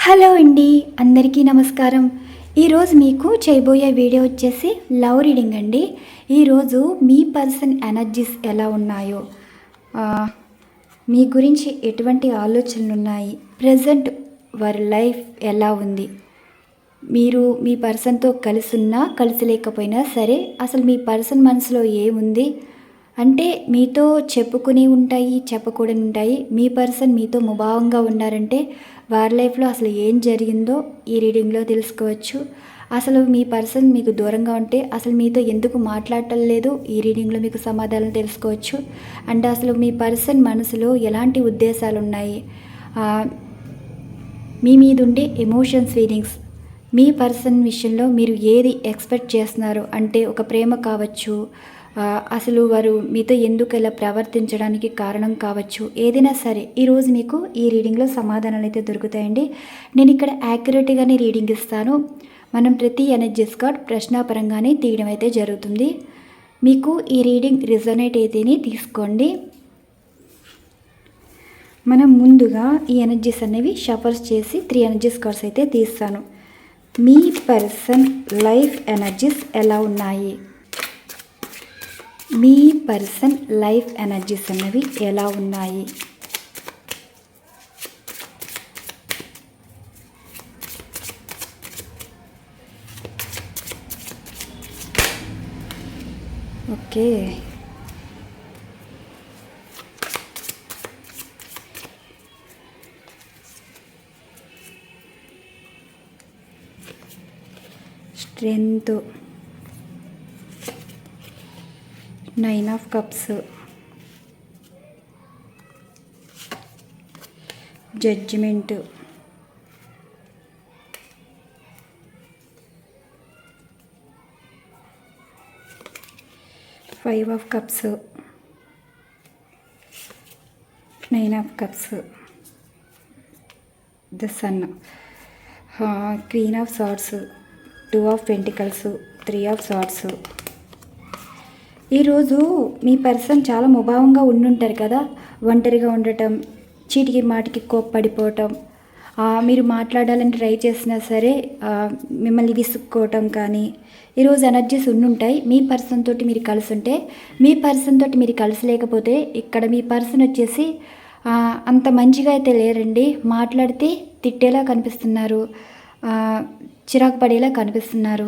Hello అండి, అందరికీ నమస్కారం. ఈరోజు మీకు చేయబోయే వీడియో వచ్చేసి లవ్ రీడింగ్ అండి. ఈరోజు మీ పర్సన్ ఎనర్జీస్ ఎలా ఉన్నాయో, మీ గురించి ఎటువంటి ఆలోచనలు ఉన్నాయి, ప్రజెంట్ వారి లైఫ్ ఎలా ఉంది, మీరు మీ పర్సన్తో కలిసి ఉన్నా కలిసి లేకపోయినా సరే అసలు మీ పర్సన్ మనసులో ఏముంది అంటే మీతో చెప్పుకుని ఉంటాయి, చెప్పకూడని ఉంటాయి. మీ పర్సన్ మీతో ముభావంగా ఉన్నారంటే వారి లైఫ్లో అసలు ఏం జరిగిందో ఈ రీడింగ్లో తెలుసుకోవచ్చు. అసలు మీ పర్సన్ మీకు దూరంగా ఉంటే అసలు మీతో ఎందుకు మాట్లాడటం లేదు, ఈ రీడింగ్లో మీకు సమాధానం తెలుసుకోవచ్చు. అంటే అసలు మీ పర్సన్ మనసులో ఎలాంటి ఉద్దేశాలు ఉన్నాయి, మీ మీద ఉండే ఎమోషన్స్, ఫీలింగ్స్, మీ పర్సన్ విషయంలో మీరు ఏది ఎక్స్పెక్ట్ చేస్తున్నారు అంటే ఒక ప్రేమ కావచ్చు, అసలు వారు మీతో ఎందుకు ఇలా ప్రవర్తించడానికి కారణం కావచ్చు, ఏదైనా సరే ఈరోజు మీకు ఈ రీడింగ్లో సమాధానాలు అయితే దొరుకుతాయండి. నేను ఇక్కడ యాక్యురేట్గానే రీడింగ్ ఇస్తాను. మనం ప్రతి ఎనర్జీస్ కార్డ్ ప్రశ్నాపరంగానే తీయడం అయితే జరుగుతుంది. మీకు ఈ రీడింగ్ రిజొనేట్ అయితేనే తీసుకోండి. మనం ముందుగా ఈ ఎనర్జీస్ అనేవి షఫర్స్ చేసి 3 ఎనర్జీస్ కార్డ్స్ అయితే తీస్తాను. మీ పర్సన్ లైఫ్ ఎనర్జీస్ ఎలా ఉన్నాయి, మీ పర్సన్ లైఫ్ ఎనర్జీస్ అనేవి ఎలా ఉన్నాయి. Okay, strength, 9 of cups, judgement, 5 of cups, 9 of cups, the sun, queen of swords, 2 of pentacles, 3 of swords. ఈరోజు మీ పర్సన్ చాలా ముభావంగా ఉండుంటారు కదా, ఒంటరిగా ఉండటం, చీటికి మాటికి కోప్పడిపోవటం, మీరు మాట్లాడాలని ట్రై చేసినా సరే మిమ్మల్ని విసుక్కోవటం కానీ ఈరోజు ఎనర్జీస్ ఉండుంటాయి. మీ పర్సన్ తోటి మీరు కలిసి ఉంటే, మీ పర్సన్ తోటి మీరు కలిసి లేకపోతే ఇక్కడ మీ పర్సన్ వచ్చేసి అంత మంచిగా అయితే లేరండి. మాట్లాడితే తిట్టేలా కనిపిస్తున్నారు, చిరాకు పడేలా కనిపిస్తున్నారు.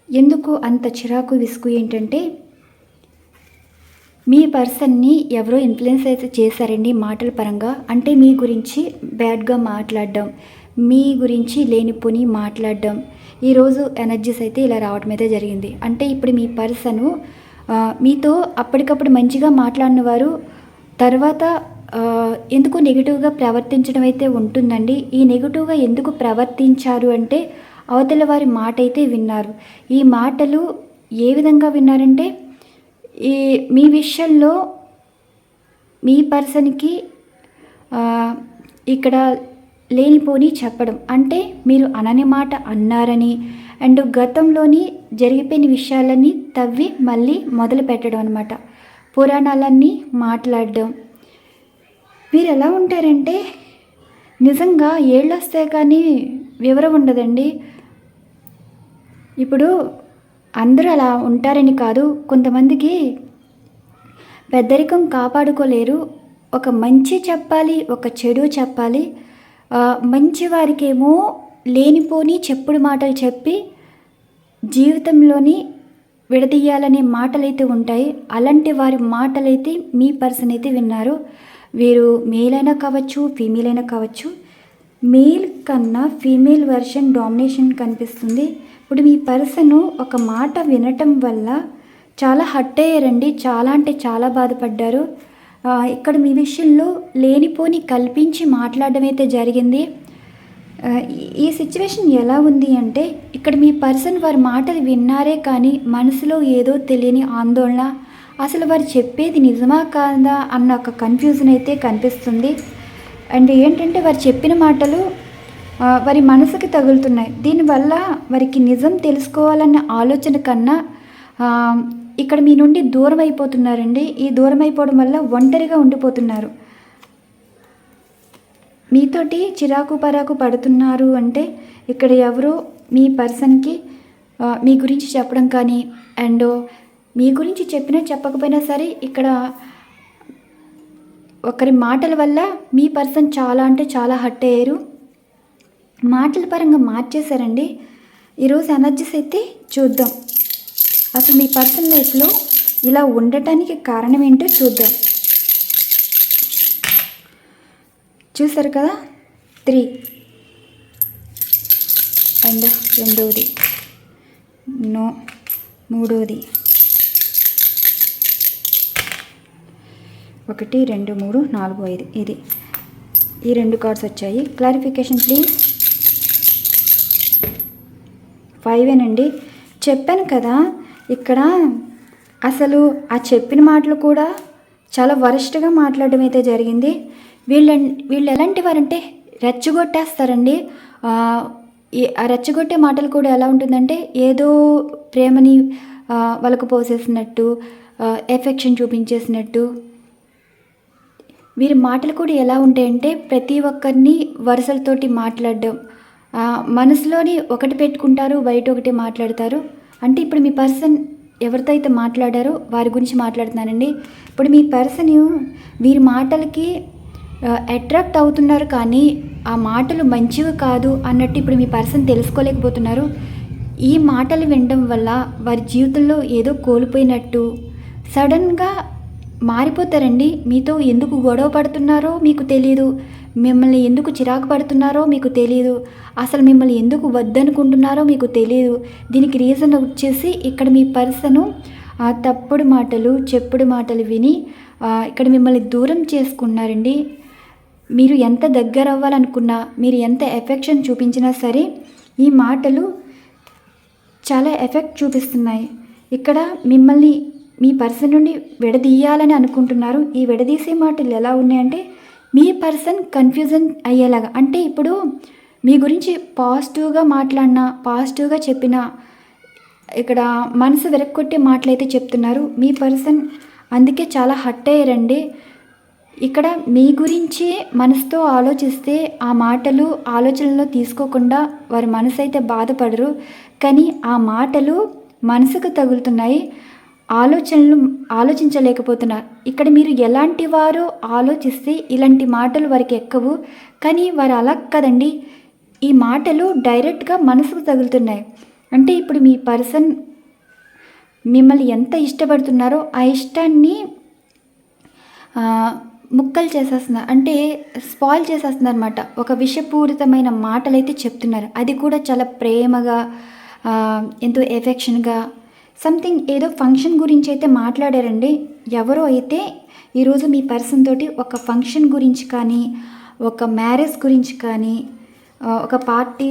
ఎందుకు అంత చిరాకు విసుగు ఏంటంటే మీ పర్సన్ని ఎవరో ఇన్ఫ్లుయెన్స్ అయితే చేశారండి మాటల పరంగా. అంటే మీ గురించి బ్యాడ్గా మాట్లాడడం, మీ గురించి లేనిపోని మాట్లాడడం, ఈరోజు ఎనర్జీస్ అయితే ఇలా రావడం అయితే జరిగింది. అంటే ఇప్పుడు మీ పర్సను మీతో అప్పటికప్పుడు మంచిగా మాట్లాడిన వారు తర్వాత ఎందుకు నెగిటివ్గా ప్రవర్తించడం అయితే ఉంటుందండి. ఈ నెగిటివ్గా ఎందుకు ప్రవర్తించారు అంటే అవతల వారి మాట అయితే విన్నారు. ఈ మాటలు ఏ విధంగా విన్నారంటే మీ విషయంలో మీ పర్సన్కి ఇక్కడ లేనిపోని చెప్పడం, అంటే మీరు అనని మాట అన్నారని అండ్ గతంలోని జరిగిపోయిన విషయాలన్నీ తవ్వి మళ్ళీ మొదలు పెట్టడం అనమాట. పురాణాలన్నీ మాట్లాడడం. మీరు ఎలా ఉంటారంటే నిజంగా ఏళ్ళు వస్తే కానీ వివరం ఉండదండి. ఇప్పుడు అందరూ అలా ఉంటారని కాదు, కొంతమందికి పెద్దరికం కాపాడుకోలేరు. ఒక మంచి చెప్పాలి, ఒక చెడు చెప్పాలి. మంచి వారికేమో లేనిపోని చెప్పుడు మాటలు చెప్పి జీవితంలోని విడదీయాలనే మాటలైతే ఉంటాయి. అలాంటి వారి మాటలైతే మీ పర్సన్ అయితే విన్నారు. వీరు మేల్ అయినా కావచ్చు, ఫీమేల్ అయినా కావచ్చు. మేల్ కన్నా ఫీమేల్ వర్షన్ డామినేషన్ కనిపిస్తుంది. ఇప్పుడు మీ పర్సన్ ఒక మాట వినటం వల్ల చాలా హర్ట్ అయ్యారండి, చాలా అంటే చాలా బాధపడ్డారు. ఇక్కడ మీ విషయంలో లేనిపోని కల్పించి మాట్లాడడం అయితే జరిగింది. ఈ సిచ్యువేషన్ ఎలా ఉంది అంటే ఇక్కడ మీ పర్సన్ వారి మాటలు విన్నారే కానీ మనసులో ఏదో తెలియని ఆందోళన, అసలు వారు చెప్పేది నిజమా కాదా అన్న ఒక కన్ఫ్యూజన్ అయితే కనిపిస్తుంది. అండ్ ఏంటంటే వారు చెప్పిన మాటలు వారి మనసుకి తగులుతున్నాయి. దీనివల్ల వారికి నిజం తెలుసుకోవాలన్న ఆలోచన కన్నా ఇక్కడ మీ నుండి దూరం అయిపోతున్నారండి. ఈ దూరం అయిపోవడం వల్ల ఒంటరిగా ఉండిపోతున్నారు. మీతోటి చిరాకు పరాకు పడుతున్నారు అంటే ఇక్కడ ఎవరో మీ పర్సన్కి మీ గురించి చెప్పడం కానీ అండ్ మీ గురించి చెప్పినా చెప్పకపోయినా సరే ఇక్కడ ఒకరి మాటల వల్ల మీ పర్సన్ చాలా అంటే చాలా హర్ట్ అయ్యారు, మాటల పరంగా మార్చేశారండి. ఈరోజు ఎనర్జీస్ అయితే చూద్దాం. అసలు మీ పర్సన్ లైఫ్లో ఇలా ఉండటానికి కారణం ఏంటో చూద్దాం. చూసారు కదా 3 అండ్ రెండవది నో, మూడవది 1 2 3 4 5 ఇది ఈ 2 కార్డ్స్ వచ్చాయి. Clarification please. 5 చెప్పాను కదా ఇక్కడ అసలు ఆ చెప్పిన మాటలు కూడా చాలా వరస్ట్గా మాట్లాడడం అయితే జరిగింది. వీళ్ళు ఎలాంటి వారంటే రెచ్చగొట్టేస్తారండి. ఆ రెచ్చగొట్టే మాటలు కూడా ఎలా ఉంటుందంటే ఏదో ప్రేమని వాళ్ళకు పోసేసినట్టు, ఎఫెక్షన్ చూపించేసినట్టు. వీరి మాటలు కూడా ఎలా ఉంటాయంటే ప్రతి ఒక్కరిని వరుసలతోటి మాట్లాడడం, మనసులోని ఒకటి పెట్టుకుంటారు, బయట ఒకటి మాట్లాడతారు. అంటే ఇప్పుడు మీ పర్సన్ ఎవరితో అయితే మాట్లాడారో వారి గురించి మాట్లాడుతున్నానండి. ఇప్పుడు మీ పర్సన్ వీరి మాటలకి అట్రాక్ట్ అవుతున్నారు, కానీ ఆ మాటలు మంచివి కాదు అన్నట్టు ఇప్పుడు మీ పర్సన్ తెలుసుకోలేకపోతున్నారు. ఈ మాటలు వినడం వల్ల వారి జీవితంలో ఏదో కోల్పోయినట్టు సడన్గా మారిపోతారండి. మీతో ఎందుకు గొడవ పడుతున్నారో మీకు తెలియదు, మిమ్మల్ని ఎందుకు చిరాకు పడుతున్నారో మీకు తెలియదు, అసలు మిమ్మల్ని ఎందుకు వద్దనుకుంటున్నారో మీకు తెలియదు. దీనికి రీజన్ వచ్చేసి ఇక్కడ మీ పర్సను తప్పుడు మాటలు, చెప్పుడు మాటలు విని ఇక్కడ మిమ్మల్ని దూరం చేసుకున్నారండి. మీరు ఎంత దగ్గర అవ్వాలనుకున్నా, మీరు ఎంత ఎఫెక్షన్ చూపించినా సరే ఈ మాటలు చాలా ఎఫెక్ట్ చూపిస్తున్నాయి. ఇక్కడ మిమ్మల్ని మీ పర్సన్ నుండి విడదీయాలని అనుకుంటున్నారు. ఈ విడదీసే మాటలు ఎలా ఉన్నాయంటే మీ పర్సన్ కన్ఫ్యూజన్ అయ్యేలాగా, అంటే ఇప్పుడు మీ గురించి పాజిటివ్గా మాట్లాడినా, పాజిటివ్గా చెప్పినా ఇక్కడ మనసు విరక్కొట్టే మాటలు అయితే చెప్తున్నారు. మీ పర్సన్ అందుకే చాలా హర్ట్ అయ్యారండి. ఇక్కడ మీ గురించి మనసుతో ఆలోచిస్తే ఆ మాటలు ఆలోచనలో తీసుకోకుండా వారి మనసు అయితే బాధపడరు, కానీ ఆ మాటలు మనసుకు తగులుతున్నాయి, ఆలోచించలేకపోతున్నారు. ఇక్కడ మీరు ఎలాంటి వారో ఆలోచిస్తే ఇలాంటి మాటలు వారికి ఎక్కవు, కానీ వారు అలా కదండి, ఈ మాటలు డైరెక్ట్గా మనసుకు తగులుతున్నాయి. అంటే ఇప్పుడు మీ పర్సన్ మిమ్మల్ని ఎంత ఇష్టపడుతున్నారో ఆ ఇష్టాన్ని ముక్కలు చేసేస్తున్నారు, అంటే స్పాయిల్ చేసేస్తున్నారు అనమాట. ఒక విషపూరితమైన మాటలు అయితే చెప్తున్నారు, అది కూడా చాలా ప్రేమగా, ఎంతో ఎఫెక్షన్గా. సంథింగ్ ఏదో ఫంక్షన్ గురించి అయితే మాట్లాడారండి. ఎవరో అయితే ఈరోజు మీ పర్సన్ తోటి ఒక ఫంక్షన్ గురించి కానీ, ఒక మ్యారేజ్ గురించి కానీ, ఒక పార్టీ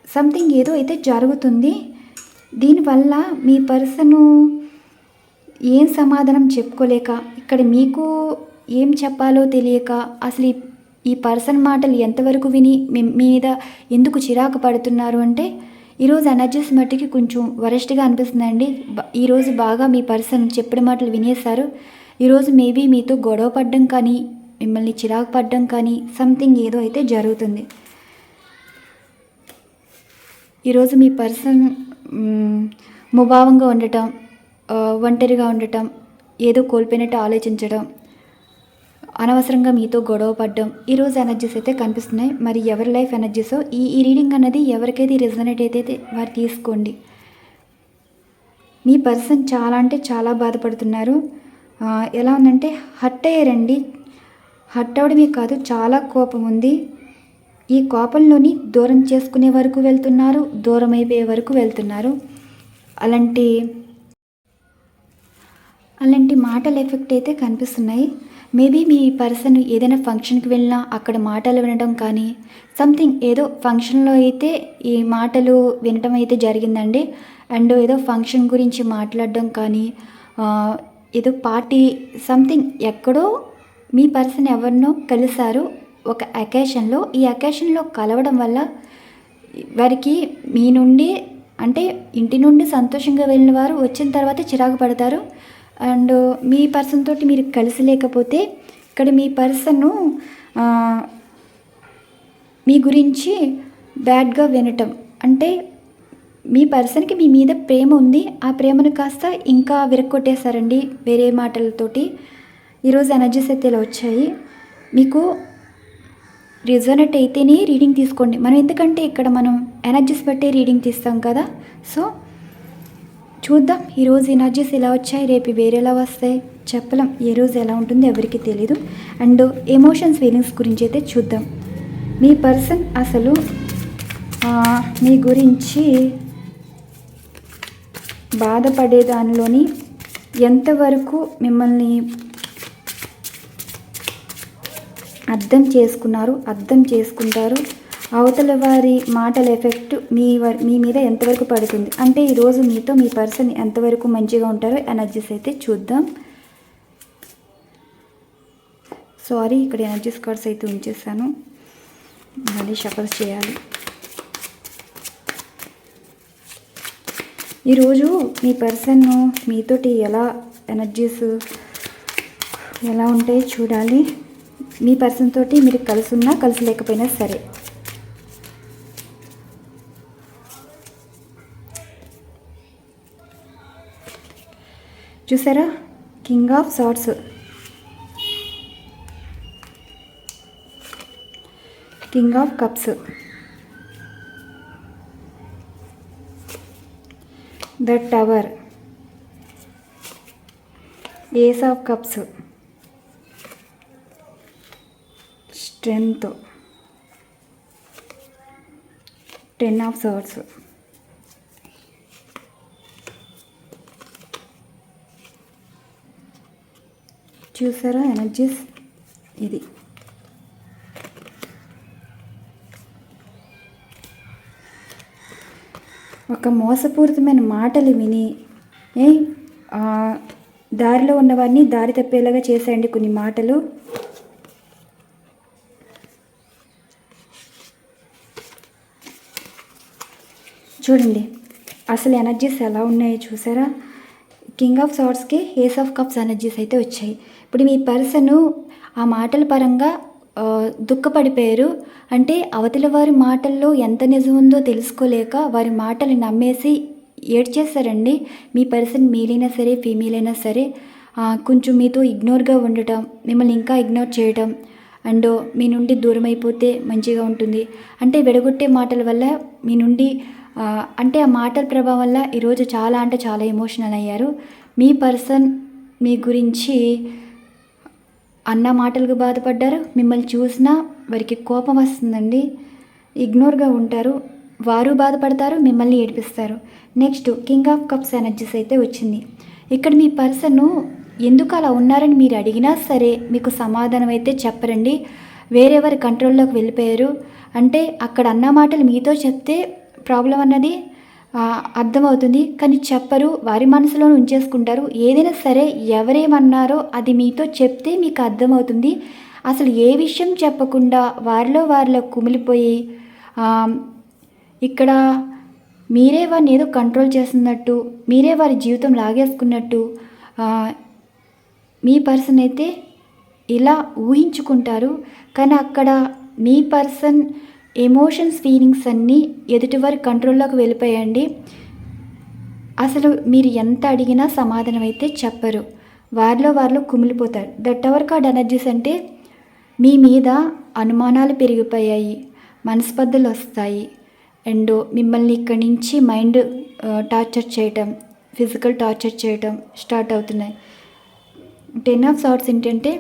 సంథింగ్ ఏదో అయితే జరుగుతుంది. దీనివల్ల మీ పర్సను ఏం సమాధానం చెప్పుకోలేక, ఇక్కడ మీకు ఏం చెప్పాలో తెలియక, అసలు ఈ పర్సన్ మాటలు ఎంతవరకు విని మీ మీద ఎందుకు చిరాకు పడుతున్నారు అంటే ఈరోజు ఎనర్జీస్ మట్టికి కొంచెం వరస్ట్గా అనిపిస్తుందండి. ఈరోజు బాగా మీ పర్సన్ చెప్పిన మాటలు వినేశారు. ఈరోజు మేబీ మీతో గొడవ పడడం కానీ, మిమ్మల్ని చిరాకు పడడం కానీ సంథింగ్ ఏదో అయితే జరుగుతుంది. ఈరోజు మీ పర్సన్ ముభావంగా ఉండటం, ఒంటరిగా ఉండటం, ఏదో కోల్పోయినట్టు ఆలోచించడం, అనవసరంగా మీతో గొడవ పడడం, ఈరోజు ఎనర్జీస్ అయితే కనిపిస్తున్నాయి. మరి ఎవరి లైఫ్ ఎనర్జీసో ఈ రీడింగ్ అన్నది ఎవరికైతే రెజొనేట్ అయితే వారు తీసుకోండి. మీ పర్సన్ చాలా అంటే చాలా బాధపడుతున్నారు. ఎలా ఉందంటే హర్ట్ అయ్యారండి. హర్ట్ అవడమే కాదు, చాలా కోపం ఉంది. ఈ కోపంలోని దూరం చేసుకునే వరకు వెళ్తున్నారు, దూరం అయిపోయే వరకు వెళ్తున్నారు. అలాంటి మాటల ఎఫెక్ట్ అయితే కనిపిస్తున్నాయి. మేబీ మీ పర్సన్ ఏదైనా ఫంక్షన్కి వెళ్ళినా అక్కడ మాటలు వినడం కానీ, సంథింగ్ ఏదో ఫంక్షన్లో అయితే ఈ మాటలు వినడం అయితే జరిగిందండి. అండ్ ఏదో ఫంక్షన్ గురించి మాట్లాడడం కానీ, ఏదో పార్టీ సంథింగ్ ఎక్కడో మీ పర్సన్ ఎవరినో కలిశారు ఒక అకేషన్లో. ఈ అకేషన్లో కలవడం వల్ల వారికి మీ నుండి, అంటే ఇంటి నుండి సంతోషంగా వెళ్ళిన వారు వచ్చిన తర్వాత చిరాకు పడతారు. అండ్ మీ పర్సన్ తోటి మీరు కలిసి లేకపోతే ఇక్కడ మీ పర్సన్ను మీ గురించి బ్యాడ్గా వినటం. అంటే మీ పర్సన్కి మీ మీద ప్రేమ ఉంది, ఆ ప్రేమను కాస్త ఇంకా విరక్కొట్టేశారండి వేరే మాటలతోటి. ఈరోజు ఎనర్జీస్ అయితే ఇలా వచ్చాయి. మీకు రిజోనేట్ అయితేనే రీడింగ్ తీసుకోండి. మనం ఎందుకంటే ఇక్కడ మనం ఎనర్జీస్ బట్టే రీడింగ్ తీస్తాం కదా. సో చూద్దాం ఈరోజు ఎనర్జీస్ ఎలా వచ్చాయి, రేపు వేరేలా వస్తాయి చెప్పలేం. ఏ రోజు ఎలా ఉంటుందో ఎవరికి తెలీదు. అండ్ ఎమోషన్స్ ఫీలింగ్స్ గురించి అయితే చూద్దాం. మీ పర్సన్ అసలు మీ గురించి బాధపడే దానిలోని ఎంతవరకు మిమ్మల్ని అర్థం చేసుకుంటారు, అవతల వారి మాటల ఎఫెక్ట్ మీ మీద ఎంతవరకు పడుతుంది, అంటే ఈరోజు మీతో మీ పర్సన్ ఎంతవరకు మంచిగా ఉంటారో ఎనర్జీస్ అయితే చూద్దాం. సారీ, ఇక్కడ ఎనర్జీస్ కార్డ్స్ అయితే ఉంచేసాను, మళ్ళీ షఫల్ చేయాలి. ఈరోజు మీ పర్సన్ మీతోటి ఎనర్జీస్ ఎలా ఉంటాయో చూడాలి. మీ పర్సన్ తోటి మీరు కలిసి ఉన్నా కలిసి లేకపోయినా సరే. చూసారా, king of swords, king of cups, the tower, ace of cups, strength, 10 of swords. చూసారా ఎనర్జీస్ ఇది. ఒక మోసపూరితమైన మాటలు విని దారిలో ఉన్నవారిని దారి తప్పేలాగా చేసేయండి కొన్ని మాటలు. చూడండి అసలు ఎనర్జీస్ ఎలా ఉన్నాయో చూసారా. కింగ్ ఆఫ్ సార్డ్స్కి ఏస్ ఆఫ్ కప్స్ ఎనర్జీస్ అయితే వచ్చాయి. ఇప్పుడు మీ పర్సన్ ఆ మాటల పరంగా దుఃఖపడిపోయారు. అంటే అవతల వారి మాటల్లో ఎంత నిజం ఉందో తెలుసుకోలేక వారి మాటలు నమ్మేసి ఏడ్చేస్తారండి. మీ పర్సన్ మేల్ అయినా సరే ఫీమేల్ అయినా సరే కొంచెం మీతో ఇగ్నోర్గా ఉండటం, మిమ్మల్ని ఇంకా ఇగ్నోర్ చేయటం, అండ్ మీ నుండి దూరం అయిపోతే మంచిగా ఉంటుంది అంటే విడగొట్టే మాటల వల్ల మీ నుండి అంటే ఆ మాటల ప్రభావం వల్ల ఈరోజు చాలా అంటే చాలా ఎమోషనల్ అయ్యారు. మీ పర్సన్ మీ గురించి అన్న మాటలకు బాధపడ్డారు. మిమ్మల్ని చూసినా వారికి కోపం వస్తుందండి, ఇగ్నోర్గా ఉంటారు. వారు బాధపడతారు, మిమ్మల్ని ఏడిపిస్తారు. Next king of cups energies అయితే వచ్చింది. ఇక్కడ మీ పర్సన్ ఎందుకు అలా ఉన్నారని మీరు అడిగినా సరే మీకు సమాధానం అయితే చెప్పరండి. వేరెవరి కంట్రోల్లోకి వెళ్ళిపోయారు. అంటే అక్కడ అన్న మాటలు మీతో చెప్తే ప్రాబ్లం అన్నది అర్థమవుతుంది, కానీ చెప్పరు, వారి మనసులో ఉంచేసుకుంటారు. ఏదైనా సరే ఎవరేమన్నారో అది మీతో చెప్తే మీకు అర్థమవుతుంది. అసలు ఏ విషయం చెప్పకుండా వారిలో కుమిలిపోయి ఇక్కడ మీరే వారిని ఏదో కంట్రోల్ చేస్తున్నట్టు, మీరే వారి జీవితం లాగేసుకున్నట్టు మీ పర్సన్ అయితే ఇలా ఊహించుకుంటారు. కానీ అక్కడ మీ పర్సన్ ఎమోషన్స్ ఫీలింగ్స్ అన్నీ ఎదుటివారి కంట్రోల్లోకి వెళ్ళిపోయండి. అసలు మీరు ఎంత అడిగినా సమాధానం అయితే చెప్పరు, వారిలో కుమిలిపోతారు. ద టవర్ కార్డ్ ఎనర్జీస్ అంటే మీ మీద అనుమానాలు పెరిగిపోయాయి, మనస్పర్ధలు వస్తాయి, అండ్ మిమ్మల్ని ఇక్కడి నుంచి మైండ్ టార్చర్ చేయటం, ఫిజికల్ టార్చర్ చేయటం స్టార్ట్ అవుతున్నాయి. 10 ఆఫ్ సార్డ్స్ ఏంటంటే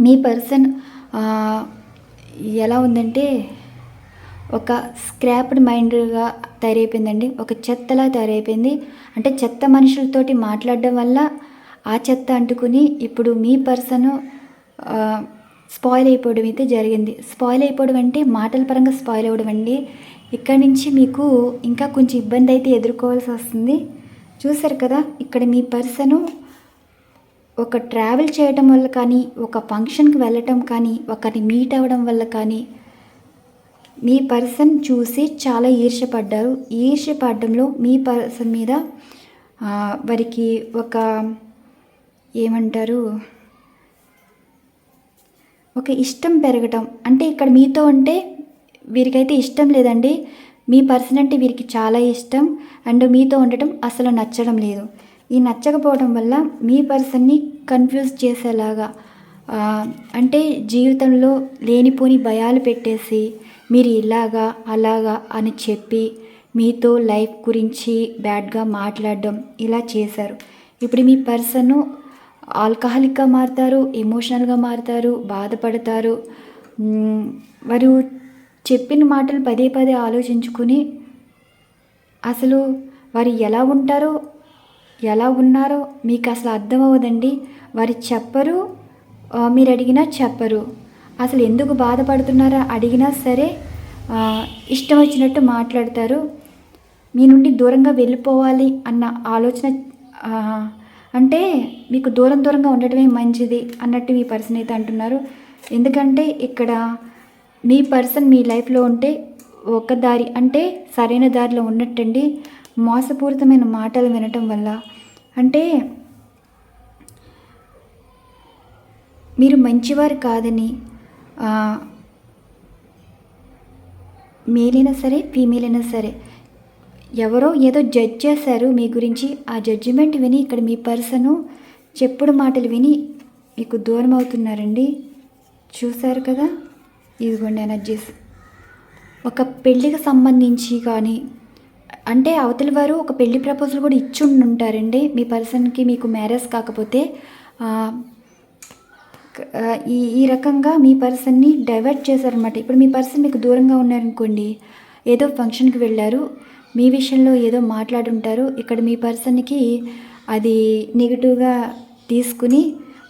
మీ పర్సన్ ఎలా ఉందంటే ఒక స్క్రాప్డ్ మైండ్గా తయారైపోయిందండి, ఒక చెత్తలా తయారైపోయింది. అంటే చెత్త మనుషులతోటి మాట్లాడడం వల్ల ఆ చెత్త అంటుకుని ఇప్పుడు మీ పర్సన్ స్పాయిల్ అయిపోవడం అయితే జరిగింది. స్పాయిల్ అయిపోవడం అంటే మాటల పరంగా స్పాయిల్ అవ్వడం అండి. ఇక్కడి నుంచి మీకు ఇంకా కొంచెం ఇబ్బంది అయితే ఎదుర్కోవాల్సి వస్తుంది. చూసారు కదా, ఇక్కడ మీ పర్సను ఒక ట్రావెల్ చేయడం వల్ల కానీ, ఒక ఫంక్షన్కి వెళ్ళటం కానీ, ఒకరిని మీట్ అవ్వడం వల్ల కానీ మీ పర్సన్ చూసి చాలా ఈర్ష్యపడ్డారు. ఈర్ష్యపడడంలో మీ పర్సన్ మీద వారికి ఒక ఏమంటారు, ఒక ఇష్టం పెరగటం. అంటే ఇక్కడ మీతో అంటే వీరికైతే ఇష్టం లేదండి. మీ పర్సన్ అంటే వీరికి చాలా ఇష్టం అండ్ మీతో ఉండటం అసలు నచ్చడం లేదు. ఈ నచ్చకపోవడం వల్ల మీ పర్సన్ని కన్ఫ్యూజ్ చేసేలాగా అంటే జీవితంలో లేనిపోని భయాలు పెట్టేసి మీరు ఇలాగా అలాగా అని చెప్పి మీతో లైఫ్ గురించి బ్యాడ్గా మాట్లాడడం ఇలా చేశారు. ఇప్పుడు మీ పర్సన్ ఆల్కహాలిక్గా మారుతారు, ఎమోషనల్గా మారుతారు, బాధపడతారు. వారు చెప్పిన మాటలు పదే పదే ఆలోచించుకుని అసలు వారు ఎలా ఉంటారో ఎలా ఉన్నారో మీకు అసలు అర్థమవ్వదండి. వారు చెప్పరు, మీరు అడిగినా చెప్పరు. అసలు ఎందుకు బాధపడుతున్నారో అడిగినా సరే ఇష్టం వచ్చినట్టు మాట్లాడతారు. మీ నుండి దూరంగా వెళ్ళిపోవాలి అన్న ఆలోచన అంటే మీకు దూరంగా ఉండటమే మంచిది అన్నట్టు మీ పర్సన్ అయితే అంటున్నారు. ఎందుకంటే ఇక్కడ మీ పర్సన్ మీ లైఫ్లో ఉంటే ఒక దారి అంటే సరైన దారిలో ఉన్నట్టండి. మోసపూరితమైన మాటలు వినటం వల్ల అంటే మీరు మంచివారు కాదని మేల్ అయినా సరే ఫీమేల్ అయినా సరే ఎవరో ఏదో జడ్జ్ చేశారు మీ గురించి. ఆ జడ్జిమెంట్ విని ఇక్కడ మీ పర్సను చెప్పుడు మాటలు విని మీకు దూరం అవుతున్నారండి. చూశారు కదా, ఇదిగోండి ఎనర్జీస్. ఒక పెళ్ళికి సంబంధించి కానీ అంటే అవతలి వారు ఒక పెళ్లి ప్రపోజల్ కూడా ఇచ్చి ఉంటారండి మీ పర్సన్కి. మీకు మ్యారేజ్ కాకపోతే ఈ రకంగా మీ పర్సన్ని డైవర్ట్ చేశారనమాట. ఇప్పుడు మీ పర్సన్ మీకు దూరంగా ఉన్నారనుకోండి, ఏదో ఫంక్షన్కి వెళ్ళారు, మీ విషయంలో ఏదో మాట్లాడుంటారు. ఇక్కడ మీ పర్సన్కి అది నెగిటివ్గా తీసుకుని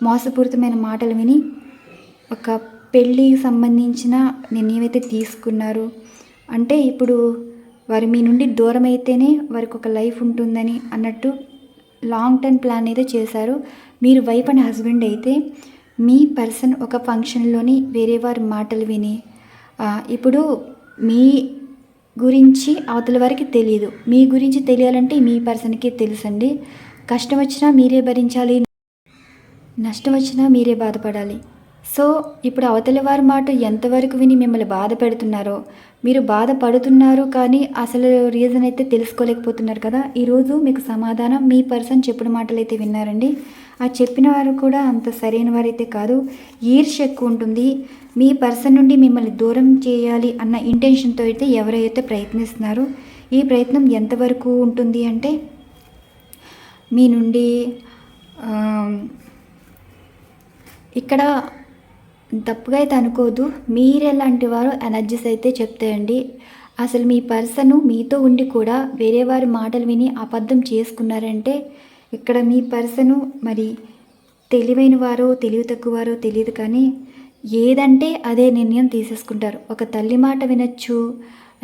మోసపూరితమైన మాటలు విని ఒక పెళ్ళికి సంబంధించిన నిర్ణయం అయితే తీసుకున్నారు. అంటే ఇప్పుడు వారు మీ నుండి దూరం అయితేనే వారికి ఒక లైఫ్ ఉంటుందని అన్నట్టు లాంగ్ టర్మ్ ప్లాన్ అయితే చేశారు. మీరు వైఫ్ అండ్ హస్బెండ్ అయితే మీ పర్సన్ ఒక ఫంక్షన్లోని వేరే వారి మాటలు విని ఇప్పుడు మీ గురించి అవతల వారికి తెలియదు. మీ గురించి తెలియాలంటే మీ పర్సన్కే తెలుసండి. కష్టం వచ్చినా మీరే భరించాలి, నష్టం వచ్చినా మీరే బాధపడాలి. సో ఇప్పుడు అవతలి వారి మాట ఎంతవరకు విని మిమ్మల్ని బాధ పెడుతున్నారో, మీరు బాధపడుతున్నారు కానీ అసలు రీజన్ అయితే తెలుసుకోలేకపోతున్నారు కదా. ఈరోజు మీకు సమాధానం మీ పర్సన్ చెప్పిన మాటలు అయితే విన్నారండి. ఆ చెప్పిన వారు కూడా అంత సరైన వారైతే కాదు. ఈర్ష్య ఎక్కువ ఉంటుంది. మీ పర్సన్ నుండి మిమ్మల్ని దూరం చేయాలి అన్న ఇంటెన్షన్తో అయితే ఎవరైతే ప్రయత్నిస్తున్నారో ఈ ప్రయత్నం ఎంతవరకు ఉంటుంది అంటే మీ నుండి ఇక్కడ తప్పుగా అయితే అనుకోదు. మీరెలాంటి వారో ఎనర్జీస్ అయితే చెప్తాయండి. అసలు మీ పర్సన్ మీతో ఉండి కూడా వేరే వారి మాటలు విని అబద్ధం చేసుకున్నారంటే ఇక్కడ మీ పర్సను మరి తెలివైన వారో తెలివి తక్కువ వారో తెలియదు కానీ ఏదంటే అదే నిర్ణయం తీసేసుకుంటారు. ఒక తల్లి మాట వినొచ్చు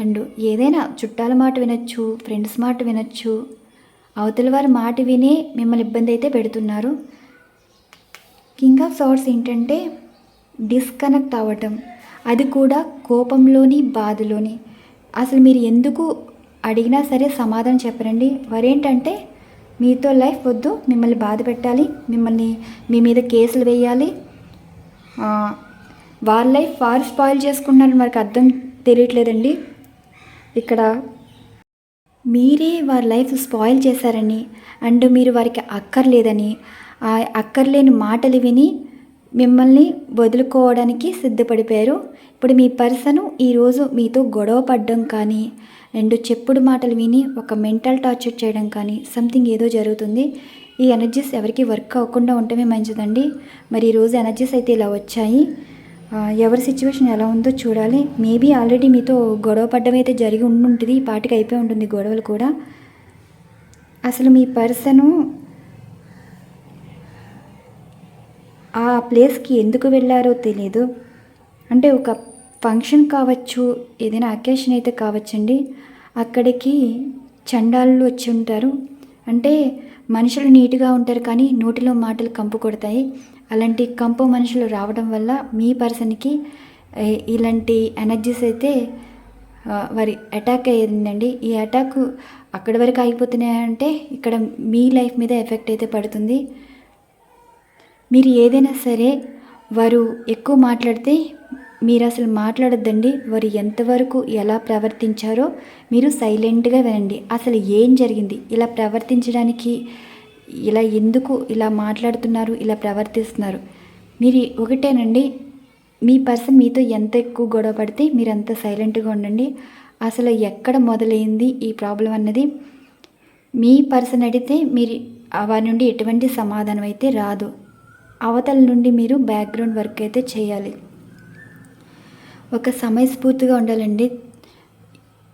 అండ్ ఏదైనా చుట్టాల మాట వినొచ్చు, ఫ్రెండ్స్ మాట వినొచ్చు. అవతల వారి మాట వినే మిమ్మల్ని ఇబ్బంది అయితే పెడుతున్నారు. కింగ్ ఆఫ్ సార్ట్స్ ఏంటంటే డిస్కనెక్ట్ అవ్వటం, అది కూడా కోపంలోని బాధలోని. అసలు మీరు ఎందుకు అడిగినా సరే సమాధానం చెప్పరండి. వారేంటంటే మీతో లైఫ్ వద్దు, మిమ్మల్ని బాధ పెట్టాలి, మిమ్మల్ని మీ మీద కేసులు వేయాలి, వారి లైఫ్ వారు స్పాయిల్ చేసుకున్నారని వారికి అర్థం తెలియట్లేదండి. ఇక్కడ మీరే వారి లైఫ్ స్పాయిల్ చేశారని అండ్ మీరు వారికి అక్కర్లేదని ఆ అక్కర్లేని మాటలు విని మిమ్మల్ని వదులుకోవడానికి సిద్ధపడిపోయారు. ఇప్పుడు మీ పర్సను ఈరోజు మీతో గొడవ పడడం కానీ అండ్ చెప్పుడు మాటలు విని ఒక మెంటల్ టార్చర్ చేయడం కానీ సంథింగ్ ఏదో జరుగుతుంది. ఈ ఎనర్జీస్ ఎవరికి వర్క్ అవ్వకుండా ఉండటమే మంచిదండి. మరి ఈరోజు ఎనర్జీస్ అయితే ఇలా వచ్చాయి. ఎవరి సిచ్యువేషన్ ఎలా ఉందో చూడాలి. మేబీ ఆల్రెడీ మీతో గొడవ పడ్డం అయితే జరిగి ఉండుంటుంది, ఈ పాటికి అయిపోయి ఉంటుంది గొడవలు కూడా. అసలు మీ పర్సను ఆ ప్లేస్కి ఎందుకు వెళ్ళారో తెలియదు. అంటే ఒక ఫంక్షన్ కావచ్చు, ఏదైనా అకేషన్ అయితే కావచ్చండి. అక్కడికి చండాలు వచ్చి ఉంటారు. అంటే మనుషులు నీట్గా ఉంటారు కానీ నోటిలో మాటలు కంపు కొడతాయి. అలాంటి కంపు మనుషులు రావడం వల్ల మీ పర్సన్కి ఇలాంటి ఎనర్జీస్ అయితే వారి అటాక్ అయ్యిందండి. ఈ అటాక్ అక్కడి వరకు అయిపోతున్నాయంటే ఇక్కడ మీ లైఫ్ మీద ఎఫెక్ట్ అయితే పడుతుంది. మీరు ఏదైనా సరే వారు ఎక్కువ మాట్లాడితే మీరు అసలు మాట్లాడొద్దండి. వారు ఎంతవరకు ఎలా ప్రవర్తించారో మీరు సైలెంట్గా వినండి. అసలు ఏం జరిగింది, ఇలా ప్రవర్తించడానికి ఇలా ఎందుకు ఇలా మాట్లాడుతున్నారు, ఇలా ప్రవర్తిస్తున్నారు. మీరు ఒకటేనండి, మీ పర్సన్ మీతో ఎంత ఎక్కువ గొడవ పడితే మీరు అంత సైలెంట్గా ఉండండి. అసలు ఎక్కడ మొదలైంది ఈ ప్రాబ్లం అన్నది మీ పర్సన్ అడిగితే మీరు వారి నుండి ఎటువంటి సమాధానం అయితే రాదు. అవతల నుండి మీరు బ్యాక్గ్రౌండ్ వర్క్ అయితే చేయాలి. ఒక సమయస్ఫూర్తిగా ఉండాలండి.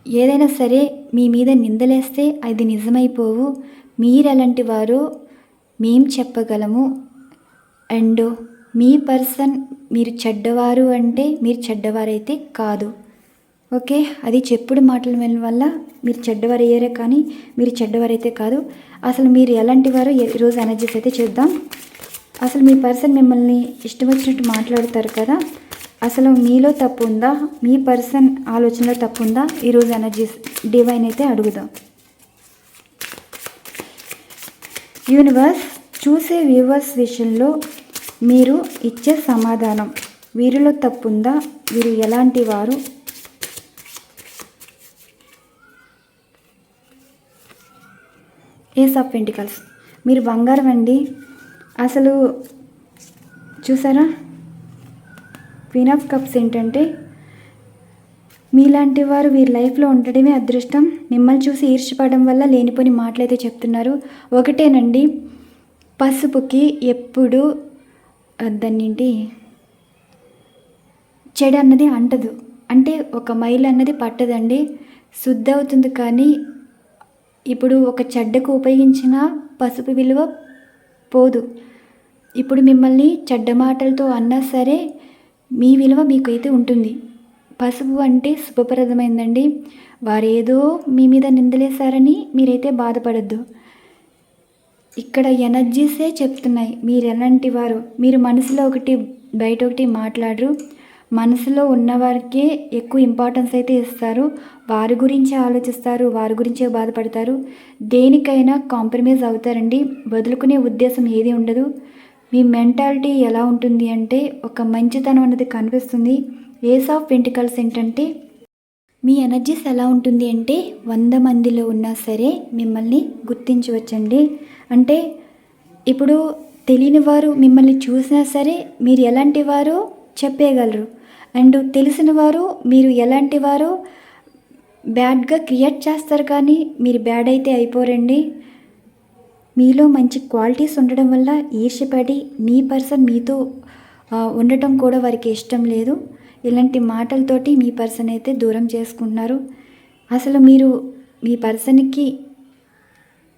ఏదైనా సరే మీ మీద నిందలేస్తే అది నిజమైపోవు. మీరు ఎలాంటి వారో మేము చెప్పగలము. అండ్ మీ పర్సన్ మీరు చెడ్డవారు అంటే మీరు చెడ్డవారైతే కాదు. ఓకే, అది చెప్పుడు మాటల వల్ల మీరు చెడ్డవారు అయ్యారే కానీ మీరు చెడ్డవారైతే కాదు. అసలు మీరు ఎలాంటి వారో ఈరోజు ఎనర్జీస్ అయితే చూద్దాం. అసలు మీ పర్సన్ మిమ్మల్ని ఇష్టం వచ్చినట్టు మాట్లాడతారు కదా, అసలు మీలో తప్పు ఉందా, మీ పర్సన్ ఆలోచనలో తప్పు ఉందా, ఈరోజు ఎనర్జీస్ డివైన్ అయితే అడుగుదాం. యూనివర్స్, చూసే వ్యూవర్స్ విషయంలో మీరు ఇచ్చే సమాధానం, వీరిలో తప్పు ఉందా, వీరు ఎలాంటి వారు, ఏస్ ఆఫ్ పెంటికల్స్, మీరు బంగారం అండి. అసలు చూసారా, క్వీన్ ఆఫ్ కప్స్ ఏంటంటే మీలాంటి వారు వీరి లైఫ్లో ఉండడమే అదృష్టం. మిమ్మల్ని చూసి ఈర్ష్యపడడం వల్ల లేనిపోని మాటలైతే చెప్తున్నారు. ఒకటేనండి, పసుపుకి ఎప్పుడు దాన్నింటి చెడు అన్నది అంటదు, అంటే ఒక మైలు అన్నది పట్టదండి, శుద్ధ అవుతుంది. కానీ ఇప్పుడు ఒక చెడ్డకు ఉపయోగించిన పసుపు విలువ పోదు. ఇప్పుడు మిమ్మల్ని చెడ్డ మాటలతో అన్నా సరే మీ విలువ మీకైతే ఉంటుంది. పసుపు అంటే శుభప్రదమైందండి. వారేదో మీ మీద నిందలేశారని మీరైతే బాధపడద్దు. ఇక్కడ ఎనర్జీసే చెప్తున్నాయి మీరు ఎలాంటి వారు. మీరు మనసులో ఒకటి బయట ఒకటి మాట్లాడరు. మనసులో ఉన్నవారికే ఎక్కువ ఇంపార్టెన్స్ అయితే ఇస్తారు. వారి గురించే ఆలోచిస్తారు, వారి గురించే బాధపడతారు. దేనికైనా కాంప్రమైజ్ అవుతారండి. వదులుకునే ఉద్దేశం ఏది ఉండదు. మీ మెంటాలిటీ ఎలా ఉంటుంది అంటే ఒక మంచితనం అనేది కనిపిస్తుంది. ఏస్ ఆఫ్ పెంటికల్స్ ఏంటంటే మీ ఎనర్జీస్ ఎలా ఉంటుంది అంటే 100 మందిలో ఉన్నా సరే మిమ్మల్ని గుర్తించవచ్చండి. అంటే ఇప్పుడు తెలియని వారు మిమ్మల్ని చూసినా సరే మీరు ఎలాంటి వారో చెప్పేయగలరు. అండ్ తెలిసిన వారు మీరు ఎలాంటి వారో బ్యాడ్గా క్రియేట్ చేస్తారు, కానీ మీరు బ్యాడ్ అయితే అయిపోరండి. మీలో మంచి క్వాలిటీస్ ఉండడం వల్ల ఈర్ష్యపడి మీ పర్సన్ మీతో ఉండటం కూడా వారికి ఇష్టం లేదు. ఇలాంటి మాటలతోటి మీ పర్సన్ అయితే దూరం చేసుకుంటున్నారు. అసలు మీరు మీ పర్సన్కి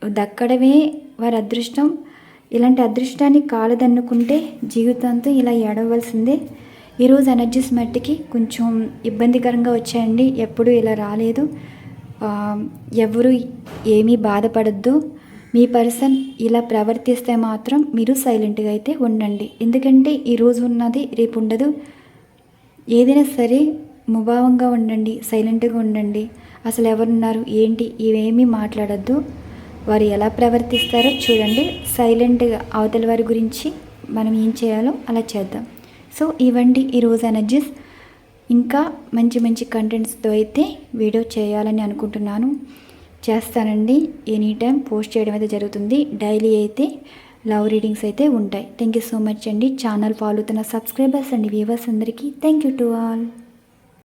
దక్కడమే వారి అదృష్టం. ఇలాంటి అదృష్టాన్ని కాలదన్నుకుంటే జీవితాంతం ఇలా ఏడవలసిందే. ఈరోజు ఎనర్జీస్ మట్టికి కొంచెం ఇబ్బందికరంగా వచ్చాయండి. ఎప్పుడూ ఇలా రాలేదు. ఎవరు ఏమీ బాధపడద్దు. మీ పర్సన్ ఇలా ప్రవర్తిస్తే మాత్రం మీరు సైలెంట్గా అయితే ఉండండి. ఎందుకంటే ఈరోజు ఉన్నది రేపు ఉండదు. ఏదైనా సరే ముభావంగా ఉండండి, సైలెంట్గా ఉండండి. అసలు ఎవరున్నారు ఏంటి ఇవేమీ మాట్లాడద్దు. వారు ఎలా ప్రవర్తిస్తారో చూడండి. సైలెంట్గా అవతల వారి గురించి మనం ఏం చేయాలో అలా చేద్దాం. సో ఇవండి ఈరోజు ఎనర్జీస్. ఇంకా మంచి మంచి కంటెంట్స్తో అయితే వీడియో చేయాలని అనుకుంటున్నాను. చేస్తానండి. ఎనీ టైం పోస్ట్ చేయడం అయితే జరుగుతుంది. డైలీ అయితే లవ్ రీడింగ్స్ అయితే ఉంటాయి. థ్యాంక్ యూ సో మచ్ అండి. ఛానల్ ఫాలో అవుతున్న సబ్స్క్రైబర్స్ అండ్ వ్యూవర్స్ అందరికీ థ్యాంక్ యూ టు ఆల్.